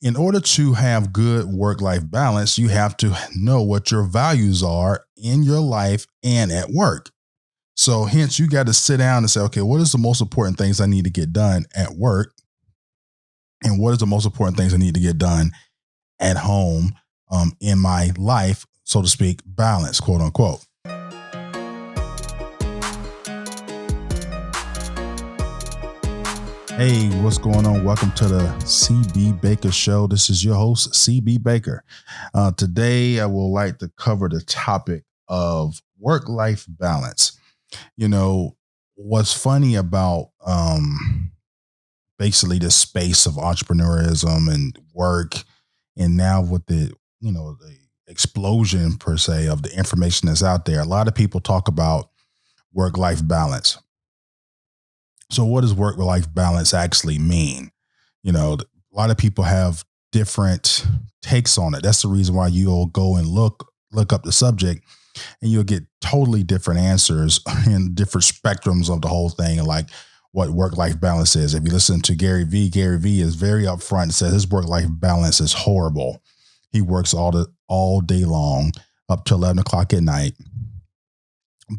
In order to have good work-life balance, you have to know what your values are in your life and at work. So hence you got to sit down and say, okay, what is the most important things I need to get done at work? And what is the most important things I need to get done at home, in my life, so to speak, balance, quote unquote. Hey, what's going on? Welcome to the CB Baker Show. This is your host, CB Baker. Today, I would like to cover the topic of work-life balance. You know, what's funny about basically the space of entrepreneurism and work, and now with the explosion per se of the information that's out there, a lot of people talk about work-life balance. So what does work-life balance actually mean? A lot of people have different takes on it. That's the reason why you'll go and look up the subject and you'll get totally different answers in different spectrums of the whole thing, and like what work-life balance is. If you listen to Gary Vee is very upfront and says his work-life balance is horrible. He works all day long up to 11 o'clock at night.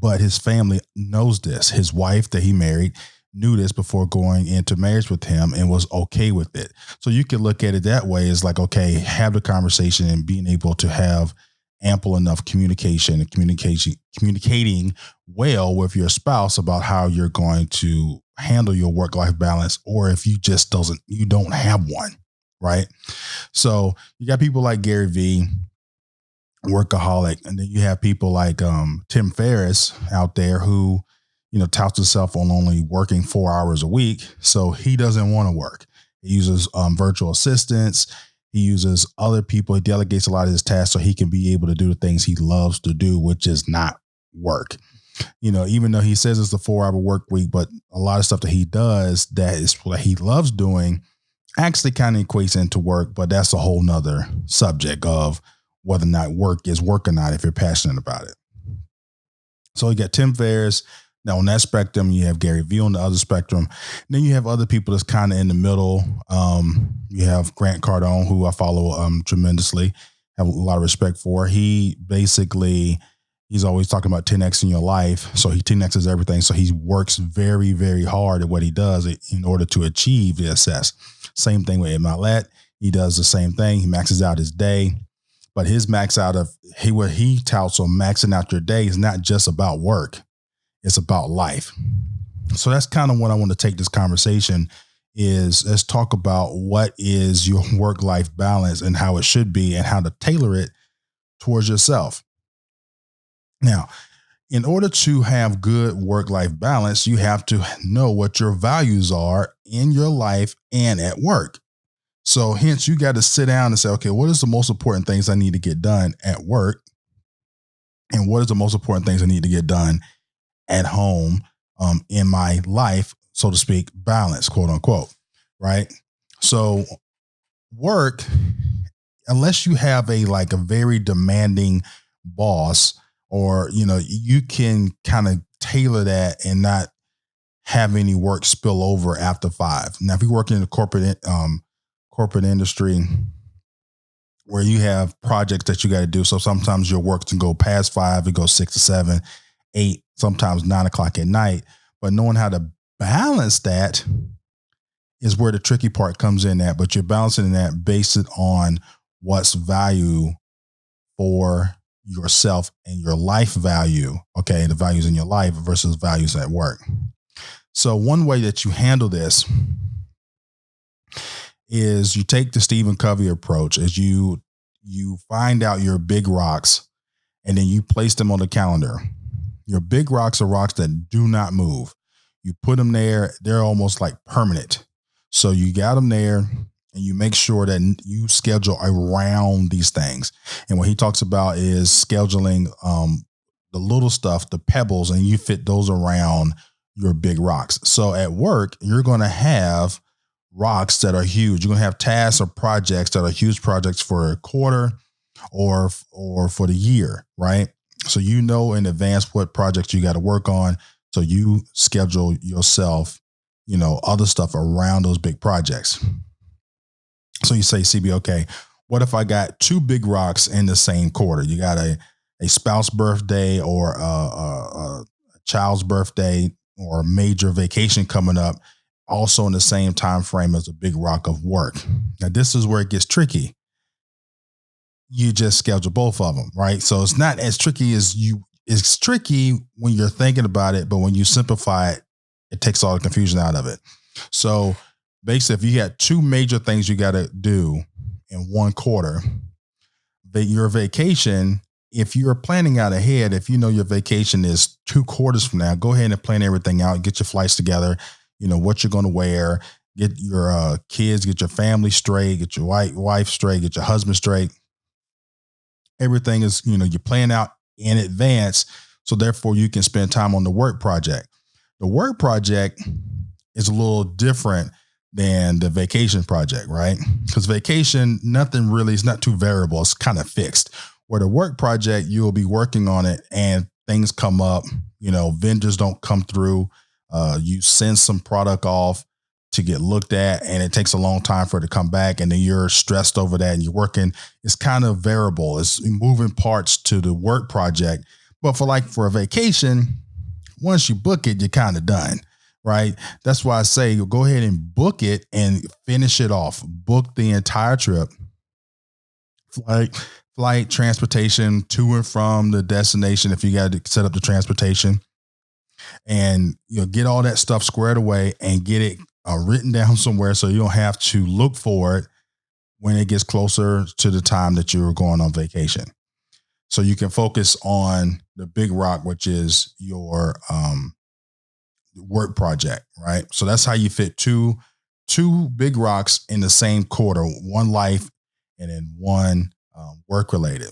But his family knows this. His wife that he married knew this before going into marriage with him and was okay with it. So you can look at it that way. It's like, okay, have the conversation and being able to have ample enough communication and communicating well with your spouse about how you're going to handle your work-life balance, or if you don't have one, right? So you got people like Gary Vee, workaholic, and then you have people like Tim Ferris out there who touts himself on only working 4 hours a week. So he doesn't want to work. He uses virtual assistants. He uses other people. He delegates a lot of his tasks so he can be able to do the things he loves to do, which is not work. Even though he says it's a 4-hour work week, but a lot of stuff that he does that is what he loves doing actually kind of equates into work. But that's a whole nother subject of whether or not work is work or not, if you're passionate about it. So you got Tim Ferriss. Now, on that spectrum, you have Gary Vee on the other spectrum. Then you have other people that's kind of in the middle. You have Grant Cardone, who I follow tremendously, have a lot of respect for. He's always talking about 10X in your life. So he 10Xs everything. So he works very, very hard at what he does in order to achieve the success. Same thing with Ed Mylett. He does the same thing. He maxes out his day. But his what he touts on maxing out your day is not just about work. It's about life. So that's kind of what I want to take this conversation is. Let's talk about what is your work-life balance and how it should be and how to tailor it towards yourself. Now, in order to have good work-life balance, you have to know what your values are in your life and at work. So hence you got to sit down and say, okay, what is the most important things I need to get done at work? And what is the most important things I need to get done at home, in my life, so to speak, balance, quote unquote, right? So work, unless you have a very demanding boss, or, you can kind of tailor that and not have any work spill over after 5. Now, if you work in the corporate industry where you have projects that you got to do, so sometimes your work can go past 5, it goes 6 to 7, 8, sometimes 9 o'clock at night. But knowing how to balance that is where the tricky part comes in at. But you're balancing that based on what's value for yourself and your life value. Okay. The values in your life versus values at work. So one way that you handle this is you take the Stephen Covey approach, is you find out your big rocks and then you place them on the calendar. Your big rocks are rocks that do not move. You put them there, they're almost like permanent. So you got them there and you make sure that you schedule around these things. And what he talks about is scheduling the little stuff, the pebbles, and you fit those around your big rocks. So at work, you're going to have rocks that are huge. You're going to have tasks or projects that are huge projects for a quarter or for the year, right? So in advance what projects you got to work on. So you schedule yourself, other stuff around those big projects. So you say, CB, okay, what if I got two big rocks in the same quarter? You got a spouse birthday or a child's birthday or a major vacation coming up, also in the same time frame as a big rock of work. Now, this is where it gets tricky. You just schedule both of them, right? So it's not as tricky as you. It's tricky when you're thinking about it, but when you simplify it, it takes all the confusion out of it. So basically, if you got two major things you got to do in one quarter, your vacation, if you're planning out ahead, if you know your vacation is 2 quarters from now, go ahead and plan everything out, get your flights together, you know, what you're going to wear, get your kids, get your family straight, get your wife straight, get your husband straight. Everything is, you know, you plan out in advance. So therefore you can spend time on the work project. The work project is a little different than the vacation project, right? Because vacation, nothing really, it's not too variable. It's kind of fixed. Where the work project, you'll be working on it and things come up, you know, vendors don't come through. You send some product off to get looked at and it takes a long time for it to come back. And then you're stressed over that and you're working. It's kind of variable. It's moving parts to the work project. But for a vacation, once you book it, you're kind of done, right? That's why I say you'll go ahead and book it and finish it off. Book the entire trip, flight, transportation to and from the destination. If you got to set up the transportation and you know, get all that stuff squared away and get it written down somewhere so you don't have to look for it when it gets closer to the time that you're going on vacation. So you can focus on the big rock, which is your work project, right? So that's how you fit two big rocks in the same quarter, one life and then one work related.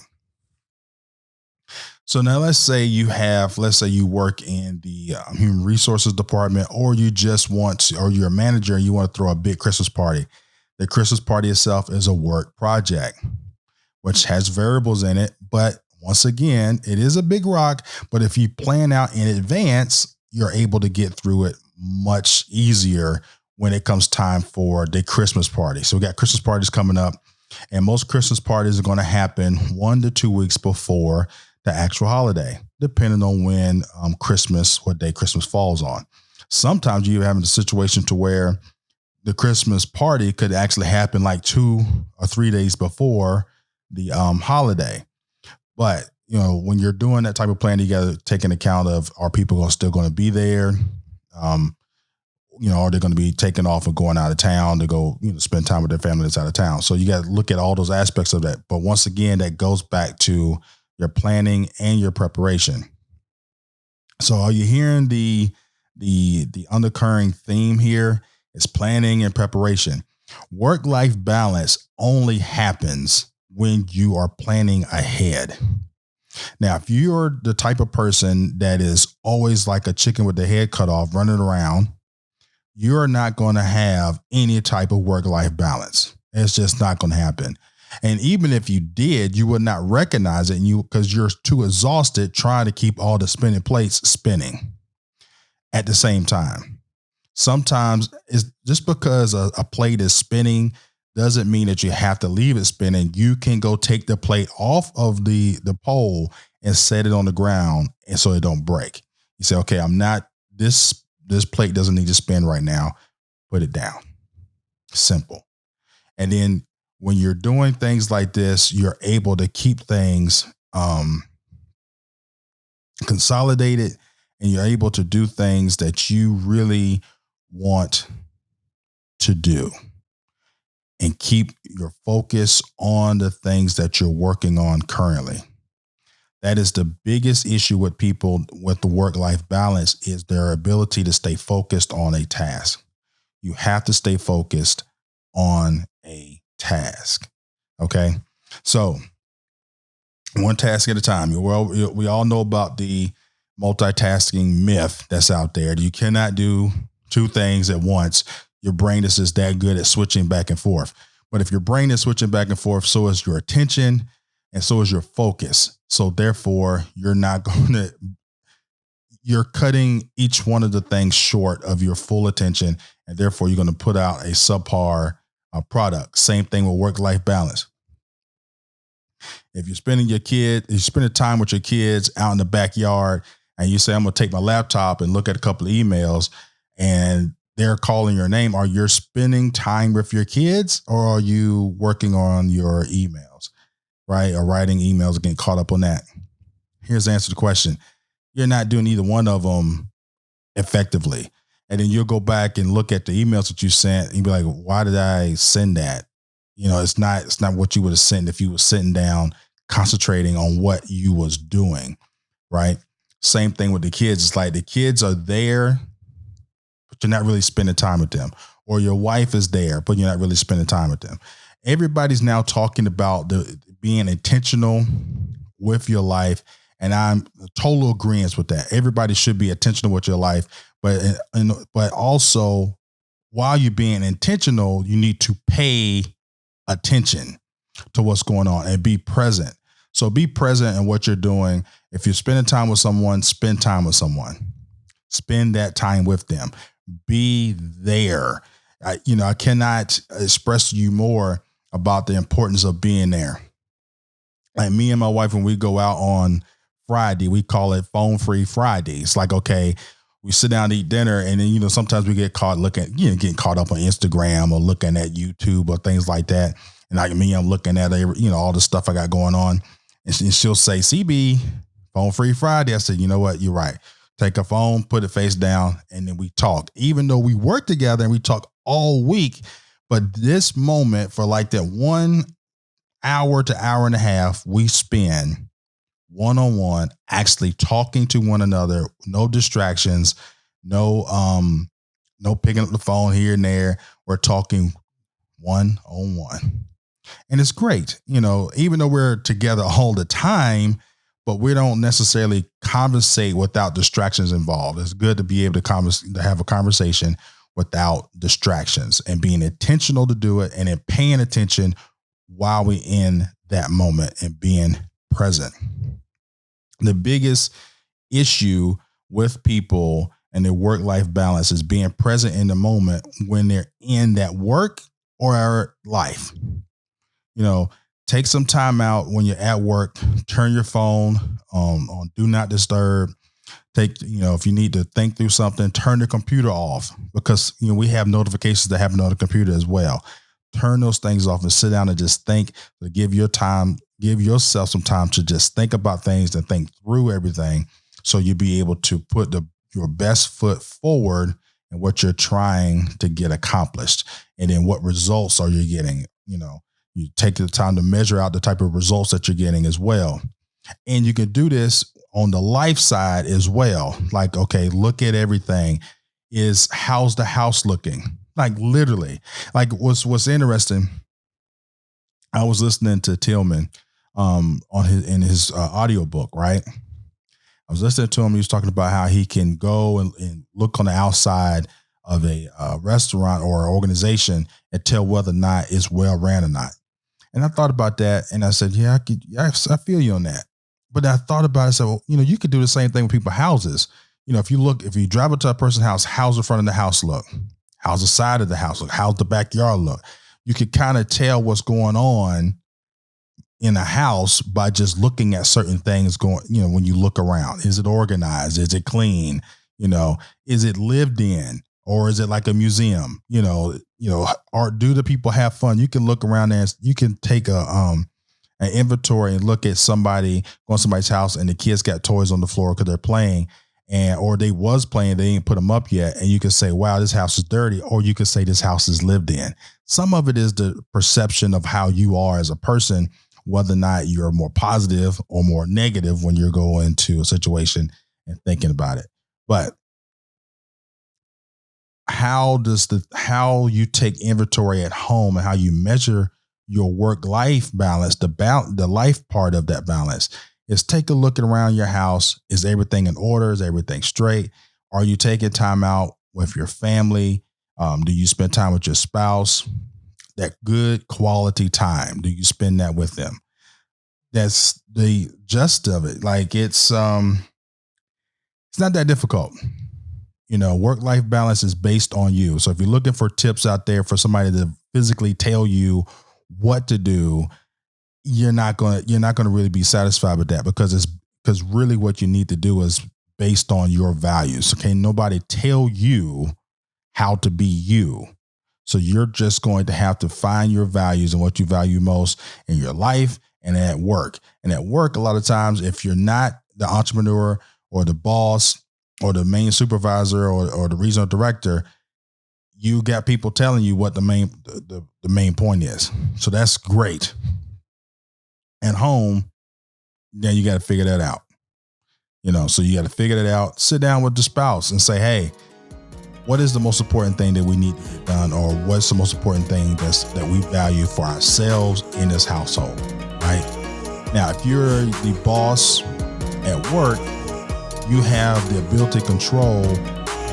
So now let's say you work in the human resources department, or you just want to, or you're a manager and you want to throw a big Christmas party. The Christmas party itself is a work project, which has variables in it. But once again, it is a big rock. But if you plan out in advance, you're able to get through it much easier when it comes time for the Christmas party. So we got Christmas parties coming up, and most Christmas parties are going to happen 1 to 2 weeks before the actual holiday, depending on when what day Christmas falls on. Sometimes you're having a situation to where the Christmas party could actually happen like 2 or 3 days before the holiday. But, you know, when you're doing that type of plan, you got to take into account of, are people still going to be there? You know, are they going to be taking off and going out of town to go, you know, spend time with their family that's out of town? So you got to look at all those aspects of that. But once again, that goes back to your planning and your preparation. So are you hearing the undercurring theme here? It's planning and preparation. Work-life balance only happens when you are planning ahead. Now, if you're the type of person that is always like a chicken with the head cut off, running around, you're not going to have any type of work-life balance. It's just not going to happen. And even if you did, you would not recognize it, because you're too exhausted trying to keep all the spinning plates spinning at the same time. Sometimes it's just because a plate is spinning doesn't mean that you have to leave it spinning. You can go take the plate off of the pole and set it on the ground, and so it don't break. You say, okay, this plate doesn't need to spin right now. Put it down. Simple. And then when you're doing things like this, you're able to keep things consolidated, and you're able to do things that you really want to do and keep your focus on the things that you're working on currently. That is the biggest issue with people with the work-life balance, is their ability to stay focused on a task. You have to stay focused on a task. Okay. So one task at a time. Well, we all know about the multitasking myth that's out there. You cannot do 2 things at once. Your brain is just that good at switching back and forth. But if your brain is switching back and forth, so is your attention and so is your focus. So therefore, you're cutting each one of the things short of your full attention, and therefore you're going to put out a subpar product. Same thing with work-life balance. If you're spending time with your kids out in the backyard and you say, I'm going to take my laptop and look at a couple of emails and they're calling your name, are you spending time with your kids or are you working on your emails, right? Or writing emails and getting caught up on that? Here's the answer to the question. You're not doing either one of them effectively. And then you'll go back and look at the emails that you sent and be like, why did I send that? It's not what you would have sent if you were sitting down concentrating on what you was doing, right? Same thing with the kids. It's like the kids are there, but you're not really spending time with them. Or your wife is there, but you're not really spending time with them. Everybody's now talking about being intentional with your life. And I'm total agreement with that. Everybody should be intentional with your life, but also while you're being intentional, you need to pay attention to what's going on and be present. So be present in what you're doing. If you're spending time with someone, spend time with someone. Spend that time with them. Be there. I cannot express to you more about the importance of being there. Like me and my wife, when we go out on Friday, we call it Phone Free Friday. It's like, okay, we sit down to eat dinner and then, sometimes we get caught getting caught up on Instagram or looking at YouTube or things like that. And like me, I'm looking at, all the stuff I got going on. And she'll say, CB, Phone Free Friday. I said, you know what? You're right. Take a phone, put it face down, and then we talk. Even though we work together and we talk all week, but this moment for like that 1 hour to hour and a half, we spend one-on-one actually talking to one another, no distractions, no picking up the phone here and there. We're talking one-on-one. And it's great, even though we're together all the time, but we don't necessarily conversate without distractions involved. It's good to be able to have a conversation without distractions and being intentional to do it and then paying attention while we're in that moment and being present. The biggest issue with people and their work-life balance is being present in the moment when they're in that work or life. Take some time out when you're at work, turn your phone on do not disturb. If you need to think through something, turn the computer off because, we have notifications that happen on the computer as well. Turn those things off and sit down and just think, to give yourself some time to just think about things and think through everything so you'll be able to put your best foot forward in what you're trying to get accomplished. And then what results are you getting? You take the time to measure out the type of results that you're getting as well. And you can do this on the life side as well. Like, okay, look at everything. How's the house looking? Like literally, like what's interesting. I was listening to Tillman in his audiobook, right? I was listening to him. He was talking about how he can go and look on the outside of a restaurant or organization and tell whether or not it's well ran or not. And I thought about that and I said, yeah, I feel you on that. But I thought about it. So, you could do the same thing with people's houses. If you drive up to a person's house, how's the front of the house look? How's the side of the house look? How's the backyard look? You could kind of tell what's going on in a house by just looking at certain things when you look around. Is it organized? Is it clean? Is it lived in? Or is it like a museum? Or do the people have fun? You can look around there. You can take an inventory and look at somebody's house and the kids got toys on the floor because they're playing, or they was playing, they didn't put them up yet. And you can say, wow, this house is dirty. Or you could say this house is lived in. Some of it is the perception of how you are as a person, whether or not you're more positive or more negative when you're going into a situation and thinking about it. But how you take inventory at home and how you measure your work-life balance, the life part of that balance is take a look around your house. Is everything in order? Is everything straight? Are you taking time out with your family? Do you spend time with your spouse? That good quality time. Do you spend that with them? That's the gist of it. Like it's not that difficult. Work-life balance is based on you. So if you're looking for tips out there for somebody to physically tell you what to do, you're not gonna really be satisfied with that, because really what you need to do is based on your values. Okay, nobody tell you how to be you. So you're just going to have to find your values and what you value most in your life and at work. And at work, a lot of times, if you're not the entrepreneur or the boss or the main supervisor or the regional director, you got people telling you what the main point is. So that's great. At home, then you got to figure that out. So you got to figure that out. Sit down with the spouse and say, hey, what is the most important thing that we need to get done, or what's the most important thing that we value for ourselves in this household, right? Now, if you're the boss at work, you have the ability to control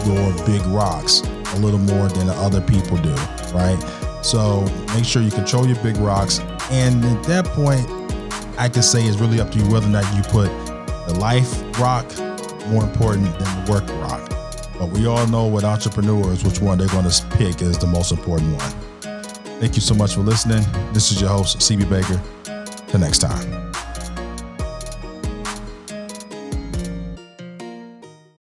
your big rocks a little more than the other people do, right? So make sure you control your big rocks. And at that point, I can say it's really up to you whether or not you put the life rock more important than the work rock. But we all know with entrepreneurs, which one they're going to pick is the most important one. Thank you so much for listening. This is your host, CB Baker. Till next time.